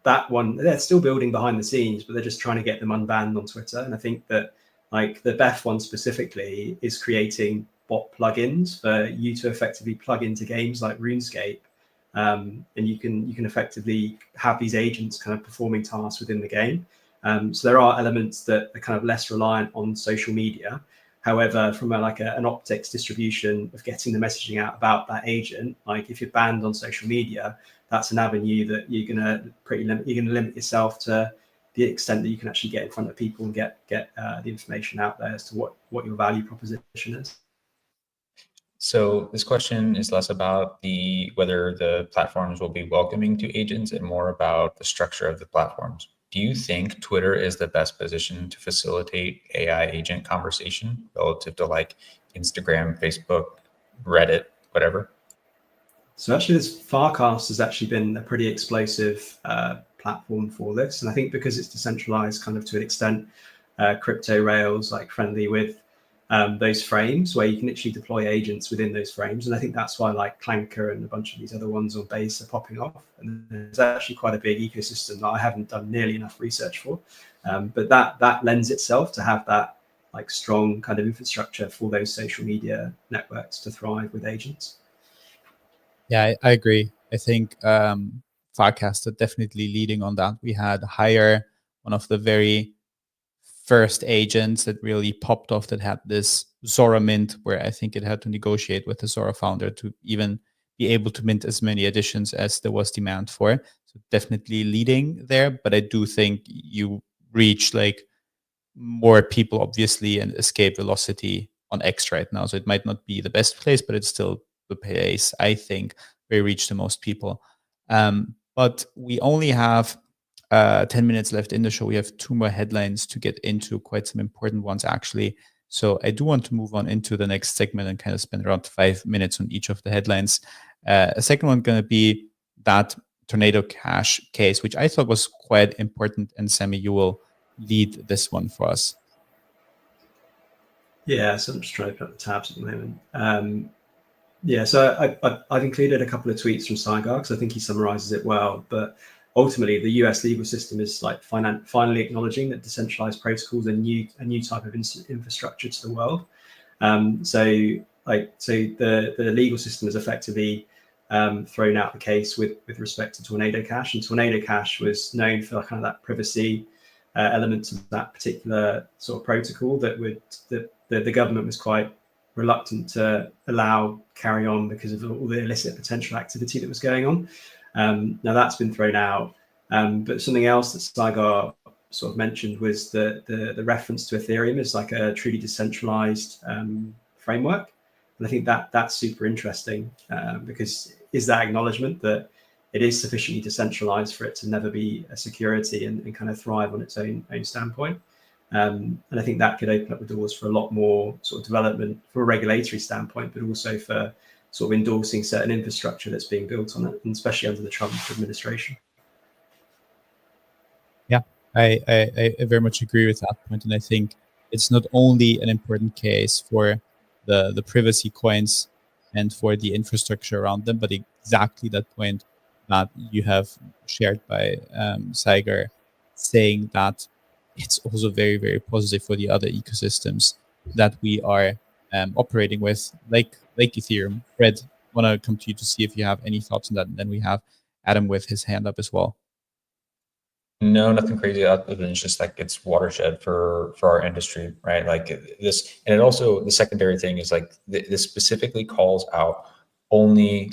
that one, they're still building behind the scenes, but they're just trying to get them unbanned on Twitter. And I think that like the Beth one specifically is creating bot plugins for you to effectively plug into games like RuneScape. And you can effectively have these agents kind of performing tasks within the game. So there are elements that are kind of less reliant on social media. However, from an optics distribution of getting the messaging out about that agent, like if you're banned on social media, that's an avenue that you're going to limit yourself to the extent that you can actually get in front of people and get the information out there as to what your value proposition is. So this question is less about whether the platforms will be welcoming to agents and more about the structure of the platforms. Do you think Twitter is the best position to facilitate AI agent conversation relative to like Instagram, Facebook, Reddit, whatever? So actually, this Farcast has actually been a pretty explosive platform for this. And I think because it's decentralized kind of to an extent, crypto rails like friendly with those frames where you can actually deploy agents within those frames. And I think that's why like Clanker and a bunch of these other ones on base are popping off. And there's actually quite a big ecosystem that I haven't done nearly enough research for. But that lends itself to have that like strong kind of infrastructure for those social media networks to thrive with agents. Yeah, I agree. I think Farcast are definitely leading on that. We had Hire, one of the very first agents that really popped off, that had this Zora mint, where I think it had to negotiate with the Zora founder to even be able to mint as many editions as there was demand for. So definitely leading there. But I do think you reach like more people, obviously, and escape velocity on X right now. So it might not be the best place, but it's still the place, I think, where you reach the most people. But we only have 10 minutes left in the show. We have 2 more headlines to get into, quite some important ones, actually. So I do want to move on into the next segment and kind of spend around 5 minutes on each of the headlines. A second one going to be that Tornado Cash case, which I thought was quite important. And Sammy, you will lead this one for us. Yeah, so I'm just trying to put up the tabs at the moment. Yeah, so I've included a couple of tweets from Saigar because I think he summarizes it well. But ultimately, the US legal system is like finally acknowledging that decentralized protocols are a new type of infrastructure to the world. So the legal system has effectively thrown out the case with respect to Tornado Cash, and Tornado Cash was known for kind of that privacy elements of that particular sort of protocol that the government was quite reluctant to allow carry on because of all the illicit potential activity that was going on. Now that's been thrown out, but something else that Saigar sort of mentioned was the reference to Ethereum as like a truly decentralized framework, and I think that's super interesting because is that acknowledgement that it is sufficiently decentralized for it to never be a security and kind of thrive on its own standpoint. And I think that could open up the doors for a lot more sort of development from a regulatory standpoint, but also for sort of endorsing certain infrastructure that's being built on it, and especially under the Trump administration. Yeah, I very much agree with that point. And I think it's not only an important case for the privacy coins and for the infrastructure around them, but exactly that point that you have shared by Saigar, saying that it's also very, very positive for the other ecosystems that we are operating with, like Ethereum. Fred, want to come to you to see if you have any thoughts on that. And then we have Adam with his hand up as well. No, nothing crazy other than it's just like it's watershed for our industry, right? Like this, and it also, the secondary thing is like this specifically calls out only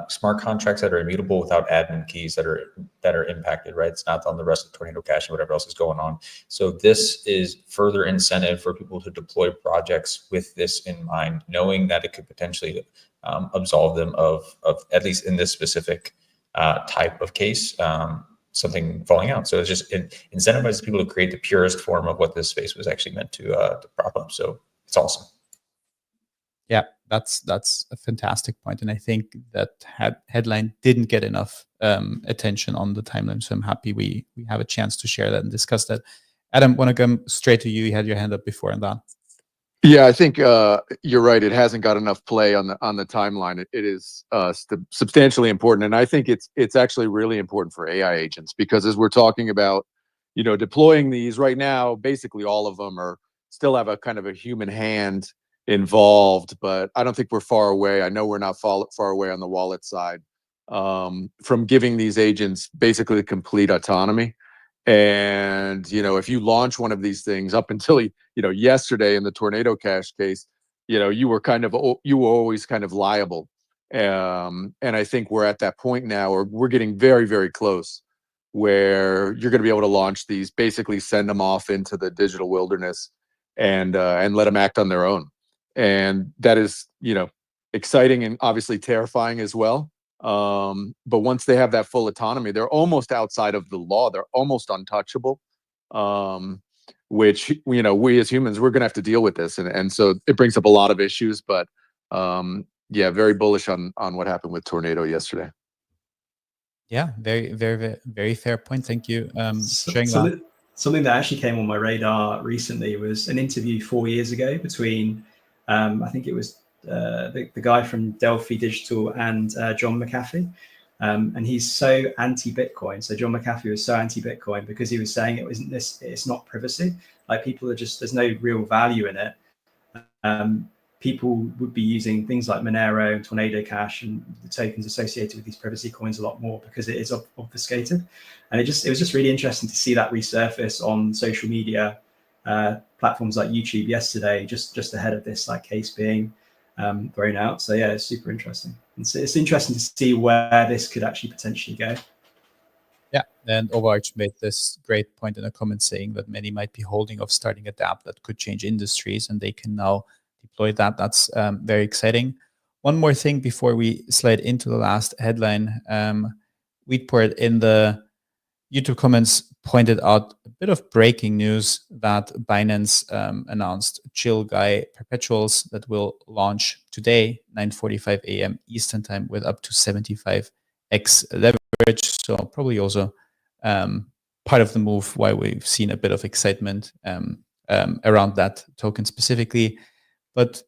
smart contracts that are immutable without admin keys that are impacted, right? It's not on the rest of Tornado Cash and whatever else is going on. So this is further incentive for people to deploy projects with this in mind, knowing that it could potentially absolve them of at least in this specific type of case, something falling out. So it's just incentivizes people to create the purest form of what this space was actually meant to prop up. So it's awesome. Yeah, that's a fantastic point, and I think that headline didn't get enough attention on the timeline. So I'm happy we have a chance to share that and discuss that. Adam, want to come straight to you? You had your hand up before on that. Yeah, I think you're right. It hasn't got enough play on the timeline. It is substantially important, and I think it's actually really important for AI agents because as we're talking about, deploying these right now, basically all of them still have a kind of a human hand involved, but I don't think we're far away. I know we're not far away on the wallet side from giving these agents basically complete autonomy. And if you launch one of these things up until yesterday in the Tornado Cash case, you were always kind of liable. And I think we're at that point now, or we're getting very, very close, where you're going to be able to launch these, basically send them off into the digital wilderness and let them act on their own. And that is, exciting and obviously terrifying as well. But once they have that full autonomy, they're almost outside of the law. They're almost untouchable, which, we as humans, we're going to have to deal with this. And so it brings up a lot of issues, but yeah, very bullish on what happened with Tornado yesterday. Yeah, very, very, very fair point. Thank you. Sharing that. Something that actually came on my radar recently was an interview 4 years ago between, I think it was the guy from Delphi Digital and John McAfee. And he's so anti-Bitcoin. So John McAfee was so anti-Bitcoin because he was saying it's not privacy. Like people are just, there's no real value in it. People would be using things like Monero and Tornado Cash and the tokens associated with these privacy coins a lot more because it is obfuscated. And it was just really interesting to see that resurface on social media platforms like YouTube yesterday, just ahead of this like case being thrown out. So yeah, it's super interesting. It's interesting to see where this could actually potentially go. Yeah, and Overarch made this great point in a comment saying that many might be holding off starting a dApp that could change industries, and they can now deploy that. That's very exciting. One more thing before we slide into the last headline. Wheatport in the YouTube comments pointed out a bit of breaking news that Binance announced Chill Guy perpetuals that will launch today, 9:45 a.m. Eastern time, with up to 75x leverage. So probably also part of the move why we've seen a bit of excitement around that token specifically. But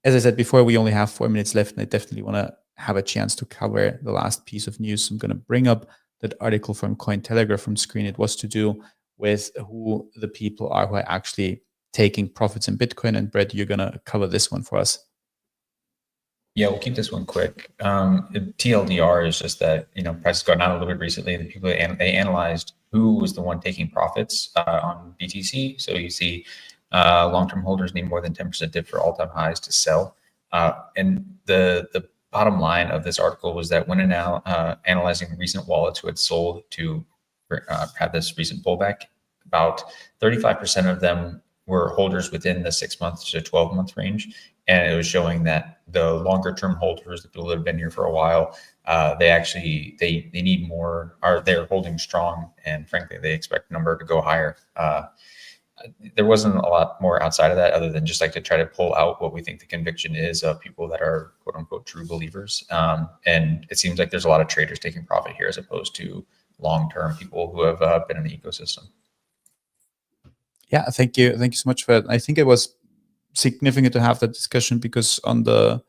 as I said before, we only have 4 minutes left, and I definitely want to have a chance to cover the last piece of news. So I'm going to bring up that article from Cointelegraph from screen. It was to do with who the people are who are actually taking profits in Bitcoin. And Brett, you're going to cover this one for us. Yeah, we'll keep this one quick. TLDR is just that, prices gone down a little bit recently. The people, they analyzed who was the one taking profits on BTC. So you see long-term holders need more than 10% dip for all-time highs to sell. And the bottom line of this article was that when analyzing recent wallets who had sold to have this recent pullback, about 35% of them were holders within the 6 months to 12-month range. And it was showing that the longer term holders, the people that have been here for a while, they need more, they're holding strong. And frankly, they expect the number to go higher. There wasn't a lot more outside of that other than just like to try to pull out what we think the conviction is of people that are quote unquote true believers. And it seems like there's a lot of traders taking profit here as opposed to long-term people who have been in the ecosystem. Yeah, thank you. Thank you so much for that. I think it was significant to have that discussion because on the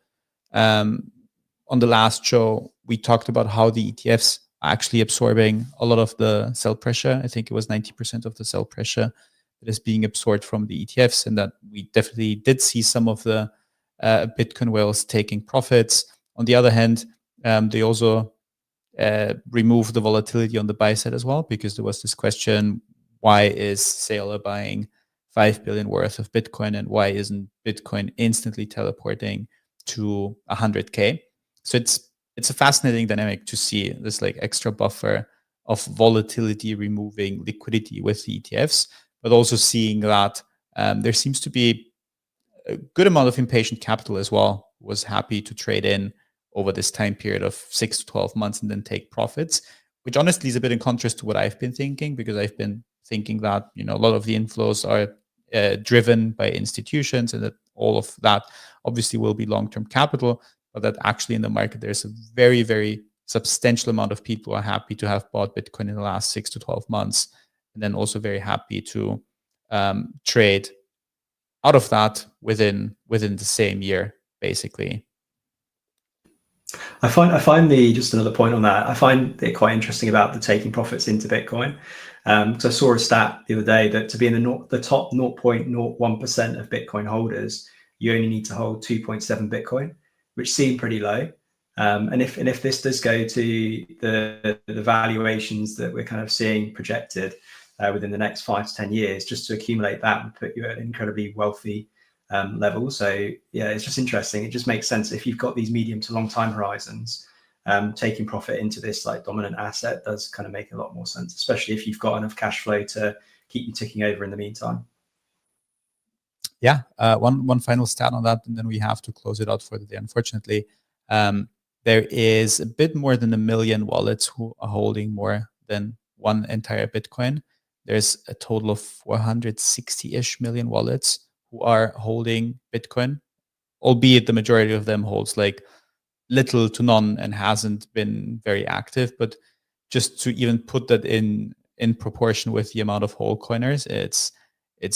last show, we talked about how the ETFs are actually absorbing a lot of the sell pressure. I think it was 90% of the sell pressure that is being absorbed from the ETFs, and that we definitely did see some of the Bitcoin whales taking profits. On the other hand, they also removed the volatility on the buy side as well, because there was this question, why is Saylor buying 5 billion worth of Bitcoin, and why isn't Bitcoin instantly teleporting to 100K? So it's a fascinating dynamic to see this like extra buffer of volatility removing liquidity with the ETFs, but also seeing that there seems to be a good amount of impatient capital as well, was happy to trade in over this time period of 6 to 12 months and then take profits, which honestly is a bit in contrast to what I've been thinking, because I've been thinking that a lot of the inflows are driven by institutions, and that all of that obviously will be long-term capital, but that actually in the market there's a very, very substantial amount of people who are happy to have bought Bitcoin in the last 6 to 12 months, and then also very happy to trade out of that within the same year, basically. I find just another point on that. I find it quite interesting about the taking profits into Bitcoin. Because I saw a stat the other day that to be in the top 0.01% of Bitcoin holders, you only need to hold 2.7 Bitcoin, which seemed pretty low. And if this does go to the valuations that we're kind of seeing projected within the next 5 to 10 years, just to accumulate that would put you at an incredibly wealthy level. So yeah, it's just interesting. It just makes sense if you've got these medium to long time horizons. Taking profit into this like dominant asset does kind of make a lot more sense, especially if you've got enough cash flow to keep you ticking over in the meantime. Yeah, one final stat on that, and then we have to close it out for the day. Unfortunately, there is a bit more than 1 million wallets who are holding more than one entire Bitcoin. There's a total of 460-ish million wallets who are holding Bitcoin, albeit the majority of them holds like little to none and hasn't been very active. But just to even put that in proportion with the amount of whole coiners, it's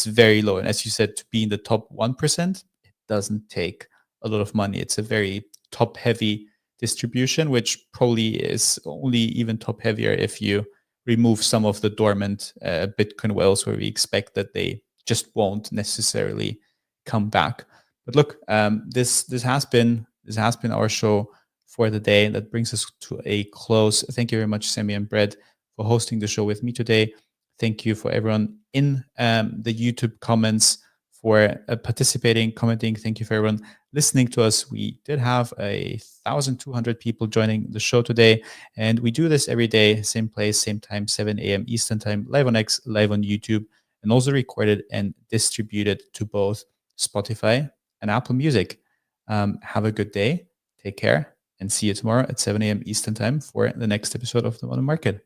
very low. And as you said, to be in the top 1%, it doesn't take a lot of money. It's a very top heavy distribution, which probably is only even top heavier if you remove some of the dormant Bitcoin whales where we expect that they just won't necessarily come back. But look, this has been our show for the day. That brings us to a close. Thank you very much, Sammy and Brett, for hosting the show with me today. Thank you for everyone in the YouTube comments for participating, commenting. Thank you for everyone listening to us. We did have 1,200 people joining the show today, and we do this every day, same place, same time, 7 a.m. Eastern time, live on X, live on YouTube, and also recorded and distributed to both Spotify and Apple Music. Have a good day, take care, and see you tomorrow at 7 a.m. Eastern time for the next episode of The Modern Market.